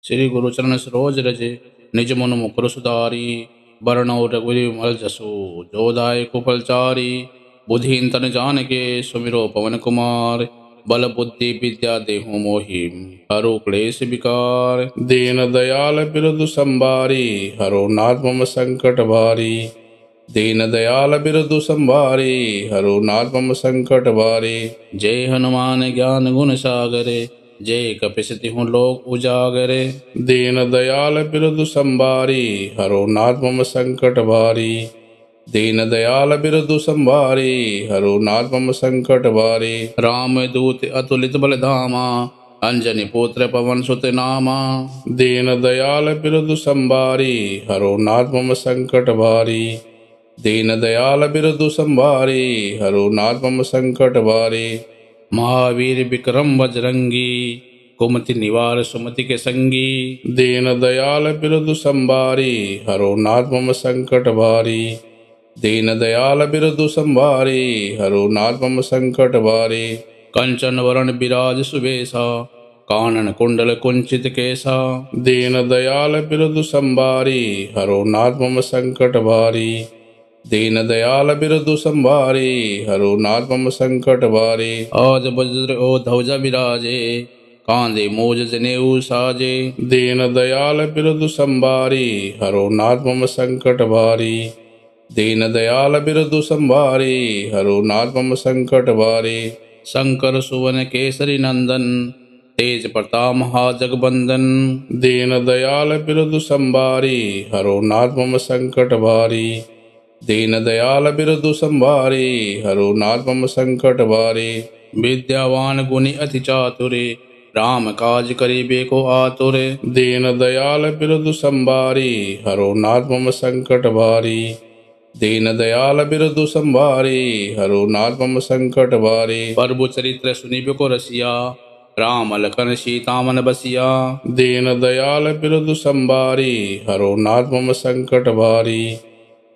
श्री गुरु चरण सरोज रज निज मन मुकुर सुधारी। वरणौ रघुवीर मल जसु जोदाय कुफलचारी। बुद्धिन तन जान के सुमिरो पवन कुमार। बल बुद्धि विद्या देहु मोहि हरो क्लेश विकार। दीन दयाल बिरदु संबारी हरो नाथ मम संकट भारी। दीन दयाल बिरदु संभारी हरो नाथ मम संकट भारी। जय हनुमान ज्ञान गुण सागरे जय कपिस तिहु लोक उजागरे। दीन दयाल बिरदु संभारी हरो नाथ मम संकट भारी। दीन दयाल बिरदु संभारी हरो नाथ मम संकट भारी। राम दूत अतुलित बल धामा अंजनी पुत्र पवन सुत नामा। दीन दयाल बिरदु संभारी हरो नाथ मम संकट भारी। दीन दयाल बिरदु संभारी हरो नाथ मम संकट भारी। महावीर विक्रम बजरंगी कुमति निवार सुमति के संगी। दीन दयाल बिरदु संभारी हरो नाथ मम संकट भारी। दीन दयाल बिरदु संभारी हरो नाथ मम संकट भारी। कंचन वरण विराज सुबेसा कानन कुंडल कुंचित केसा। दीन दयाल बिरदु संभारी हरो नाथ मम संकट भारी। दीन दयाल बिरदु संभारी हरो नाथ मम संकट भारी। आज वज्र ओ ध्वजा विराजे कांधे मोज जनेऊ साजे। दीन दयाल बिरदु संभारी हरो नाथ मम संकट भारी। दीन दयाल बिरदु संभारी हरो नाथ मम संकट भारी। शंकर सुवन केसरी नंदन तेज प्रताप महाजगबंदन। दीन दयाल बिरदु संभारी हरो नाथ मम संकट भारी। दीन दयाल बिरदु संभारी हरो नाथ मम संकट भारी। विद्यावान गुणी अति चातुरे राम काज करिबे को आतुरे। दीन दयाल बिरदु संभारी हरो नाथ मम संकट भारी। दीन दयाल बिरदु संभारी हरो नाथ मम संकट भारी। प्रभु चरित्र सुनिबे को रसिया राम लखन सीता मन बसिया। दीन दयाल बिरदु संभारी हरो नाथ मम संकट भारी।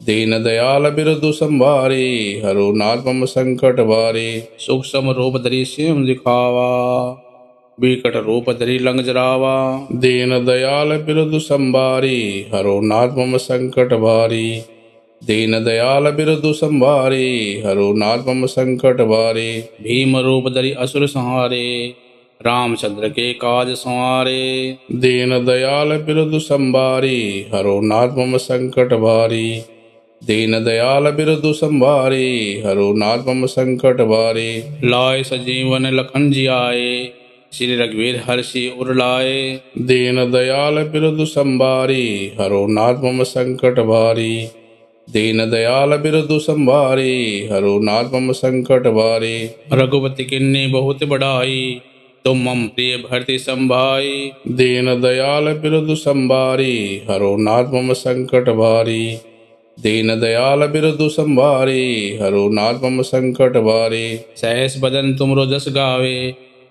दीन दयाल बिरदु संभारी हरो नाथ मम संकट भारी। सूक्ष्म रूप धरि सिंह दिखावा विकट रूप धरि लंग जरावा। दीन दयाल बिरदु संभारी हरो नाथ मम संकट भारी। दीन दयाल बिरदु संभारी हरो नाथ मम संकट भारी। भीम रूप धरि असुर संहारे रामचंद्र के काज संवारे। दीन दयाल बिरदु संभारी हरो नाथ मम संकट भारी। दीन दयाल बिरदु संभारी हरो नाथ मम संकट भारी। लाए सजीवन लखन जियाए श्री रघुवीर हर्षि उर लाए। दीन दयाल बिरदु संभारी हरो नाथ मम संकट भारी। दीन दयाल बिरदु संभारी हरो नाथ मम संकट भारी। रघुपति किन्नी बहुत बढ़ाई तुम मम प्रिय भरति संभाई। दीन दयाल बिरदु संभारी हरो नाथ मम संकट भारी। दीन दयाल बिरदु संभारी हरो नाथ मम संकट भारी। सहस बदन तुमरो जस गावे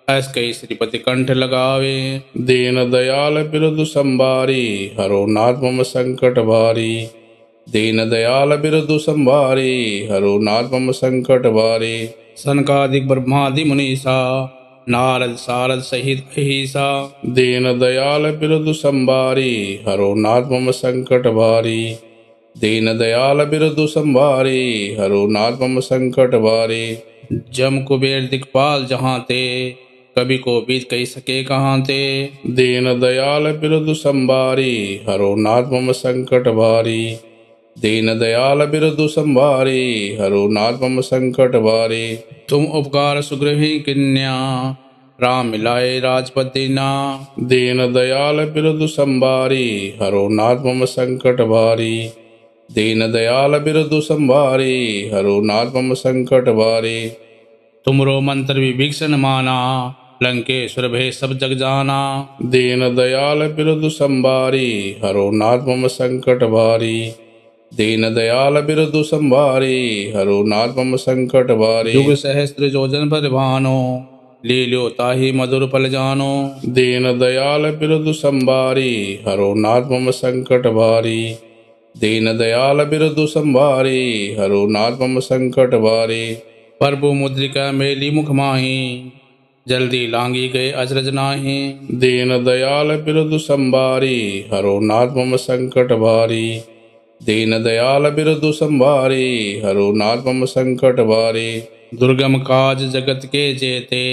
अस कई श्रीपति कंठ लगावे। दीन दयाल बिरदु संभारी हरो नाथ मम संकट भारी। दीन दयाल बिरदु संभारी हरो नाथ मम संकट भारी। सनकादिक ब्रह्मादि मुनीसा नारद सारद सहित अहिसा। दीन दयाल बिरदु संभारी हरो नाथ मम संकट भारी। दीन दयाल बिरदु संभारी हरो नाथ मम संकट भारी। जम कुबेर दिक्पाल जहाँ ते कभी को बीत कही सके कहाँ ते। दीन दयाल बिरदु संभारी हरो नाथ मम संकट भारी। दीन दयाल बिरदु संभारी हरो नाथ मम संकट भारी। तुम उपकार सुग्रही किन्या राम मिलाए राजपद दीना। दीन दयाल बिरदु संभारी हरो नाथ मम संकट भारी। दीन दयाल बिरदु संभारी हरो नाथ मम संकट भारी। तुमरो मंत्र विभीषण माना लंकेश्वर भय सब जग जाना। दीन दयाल बिरदु संभारी हरो नाथ मम संकट भारी। दीन दयाल बिरदु संभारी हरो नाथ मम संकट भारी। युग सहस्त्र जोजन पर भानो लील्यो ताहि मधुर पल जानो। दीन दयाल बिरदु संभारी हरो नाथ मम संकट भारी। दीन दयाल बिरदु संभारी हरो नाथ मम संकट भारी। प्रभु मुद्रिका मेली मुख माही जल्दी लांगी गए अचरज नाही। दीन दयाल बिरुदु संभारी हरो नाथ मम संकट भारी। दीन दयाल बिरुदु संभारी हरो नाथ मम संकट भारी। दुर्गम काज जगत के जेते,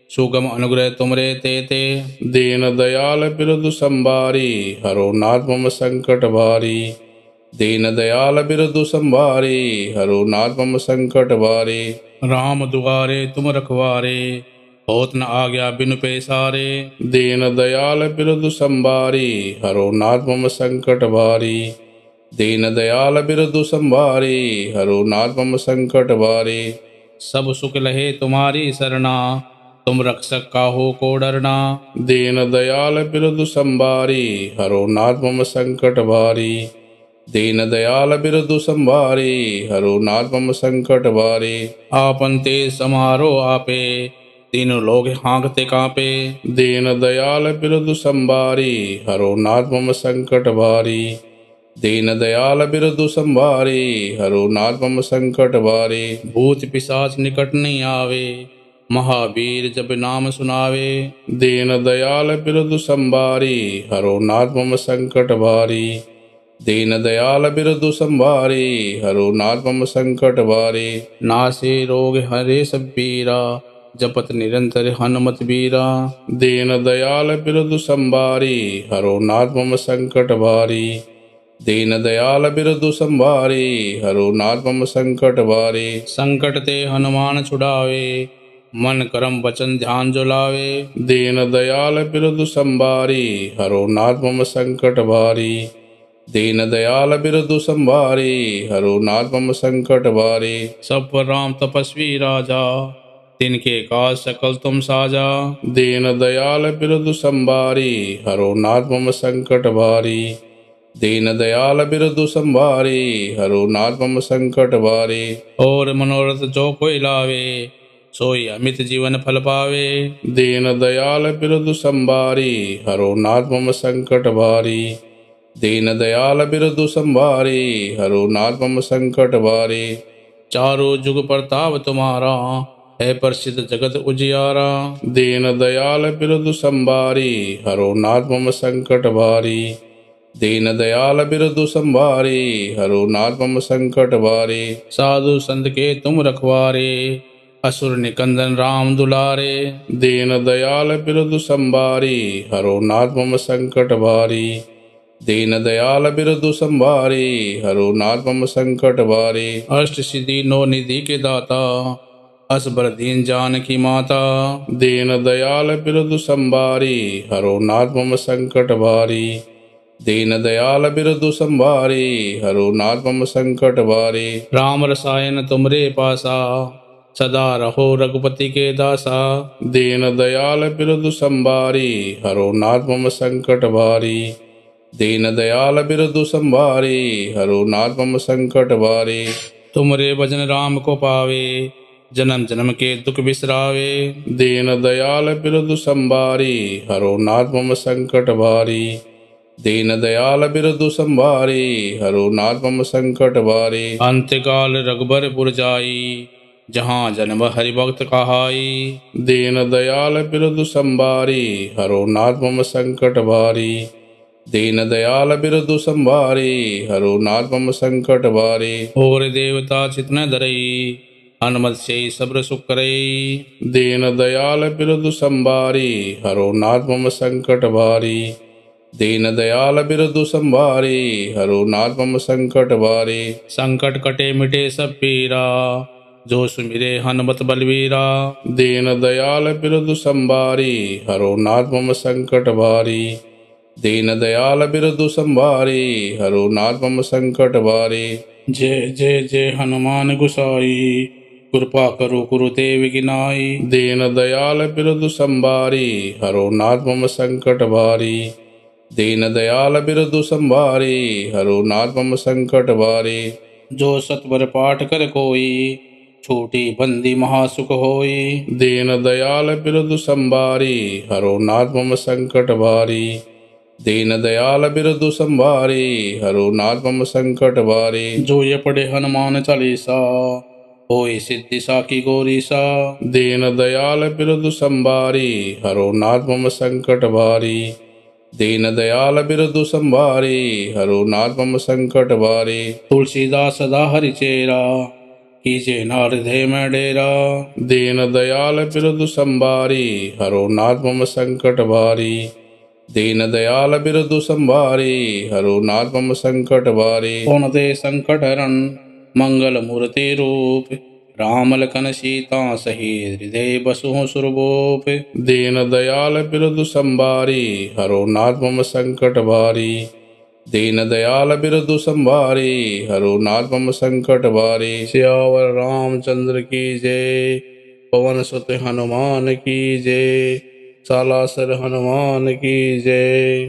सुगम अनुग्रह तुमरे तेते। दीन दयाल बिरुदु संभारी हरो नाथ मम संकट भारी। दीन दयाल बिरुदु संभारी हरो नाथ मम संकट भारी। राम दुआरे तुम रखवारे, होत न आज्ञा बिनु पैसारे। दीन दयाल बिरुदु संभारी हरो नाथ मम संकट भारी। दीन दयाल बिरुदु संभारी हरो नाथ मम संकट भारी। सब सुख लहे तुम्हारी सरना, तुम रक्षक काहू को डरना। दीन दयाल बिरुदु संभारी हरो नाथ मम संकट भारी। दीन दयाल बिरुदु संभारी हरो नाथ मम संकट भारी। आपन ते समारो आपे, तीनों लोग हाँकते कांपे। दीन दयाल बिरुदु संभारी हरो नाथ मम संकट भारी। दीन दयाल बिरुदु संभारी हरो नाथ मम संकट भारी। भूत पिशाच निकट नहीं आवे, महावीर जब नाम सुनावे। दीन दयाल बिरुदु संभारी हरो नाथ मम संकट भारी। दीन दयाल बिरुदु संभारी हरो नाथ मम संकट भारी। नासे रोग हरे सब पीरा, जपत निरंतर हनुमत बीरा। दीन दयाल बिरुदु संभारी हरो नाथ मम संकट भारी। दीन दयाल बिरुदु संभारी हरो नाथ मम संकट भारी। संकट ते हनुमान छुड़ावे, मन करम वचन ध्यान जो लावे। दीन दयाल बिरुदु संभारी हरो नाथ मम संकट भारी। दीन दयाल बिरुदु संभारी हरो नाथ मम संकट भारी। सब पर राम तपस्वी राजा, तिनके काज सकल तुम साजा। दीन दयाल बिरुदु संभारी हरो नाथ मम संकट भारी। दीन दयाल बिरुदु संभारी हरो नाथ मम संकट भारी। और मनोरथ जो कोई लावे, सोई अमित जीवन फल पावे। दीन दयाल बिरुदु संभारी हरो नाथ मम संकट भारी। दीन दयाल बिरुदु संभारी हरो नाथ मम संकट भारी। चारों जुग प्रताप तुम्हारा, है प्रसिद्ध जगत उजियारा। दीन दयाल बिरुदु संभारी हरो नाथ मम संकट भारी। दीन दयाल बिरुदु संभारी हरो नाथ मम संकट भारी। साधु संत के तुम रखवारे, असुर निकंदन राम दुलारे। दीन दयाल बिरुदु संभारी हरो नाथ मम संकट भारी। दीन दयाल बिरुदु संभारी हरो नाथ मम संकट भारी। अष्ट सिद्धि नौ निधि के दाता, असबर दीन जानकी माता। दीन दयाल बिरुदु संभारी हरो नाथ मम संकट भारी। दीन दयाल बिरुदु संभारी हरो नाथ मम संकट भारी। राम रसायन तुमरे पासा, सदा रहो रघुपति के दासा। दीन दयाल बिरुदु संभारी हरो नाथ मम संकट भारी। दीन दयाल बिरुदु संभारी हरो नाथ मम संकट भारी। तुमरे भजन राम को पावे, जन्म जन्म के दुख बिसरावे। दीन दयाल बिरुदु संभारी हरो नाथ मम संकट भारी। दीन दयाल बिरुदु संभारी हरो नाथ मम संकट भारी। अंत्यकाल रघुबरपुर जाई, जहाँ जन्म हरि भक्त कहाई। दीन दयाल बिरुदु संभारी हरो नाथ मम संकट भारी। दीन दयाल बिरुदु संभारी हरो नाथ मम संकट भारी। और देवता चित न धरई, हनुमत से सब्र सुख करई। दीन दयाल बिरुदु संभारी हरो नाथ मम संकट भारी। दीन दयाल बिरुदु संभारी हरो नाथ मम संकट भारी। संकट कटे मिटे सब पीरा, जो सुमिरे हनुमत बलवीरा। दीन दयाल बिरुदु संभारी हरो नाथ मम संकट भारी। दीन दयाल बिरुदु संभारी हरो नाथ मम संकट भारी। जय जय जय हनुमान गुसाई, कृपा करो गुरुदेव गिनाई। दीन दयाल बिरुदु संभारी हरो नाथ मम संकट भारी। दीन दयाल बिरुदु संभारी हरो नाथ मम संकट भारी। जो सतवर पाठ कर कोई, छूटी बंदी महासुख होई। दीन दयाल बिरुदु संभारी हरो नाथ मम संकट भारी। दीन दयाल बिरुदु संभारी हरो नाथ मम संकट भारी। जो ये पढ़े हनुमान चालीसा, होए सिद्धि साखी गौरी सा। दीन दयाल बिरुदु संभारी हरो नाथ मम संकट भारी। दीन दयाल बिरुदु संभारी हरो नाथ मम संकट भारी। तुलसीदास सदा हरि चेरा कीजे ना हृदय में डेरा। दीन दयाल बिरुदु संभारी हरो नाथ मम संकट भारी। दीन दयाल बिरुदु संभारी हरो नाथ मम संकट भारी। कौन ते संकट हरण मंगल मूर्ति रूप। राम लखन सीता सहित हृदय बसु सुरभूप। दीन दयाल बिरुदु संभारी हरो नाथ मम संकट भारी। दीन दयाल बिरुदु संभारी हरो नाथ मम संकट भारी। सियावर रामचंद्र की जय। पवन सुत हनुमान की जय। सालासर हनुमान की जय।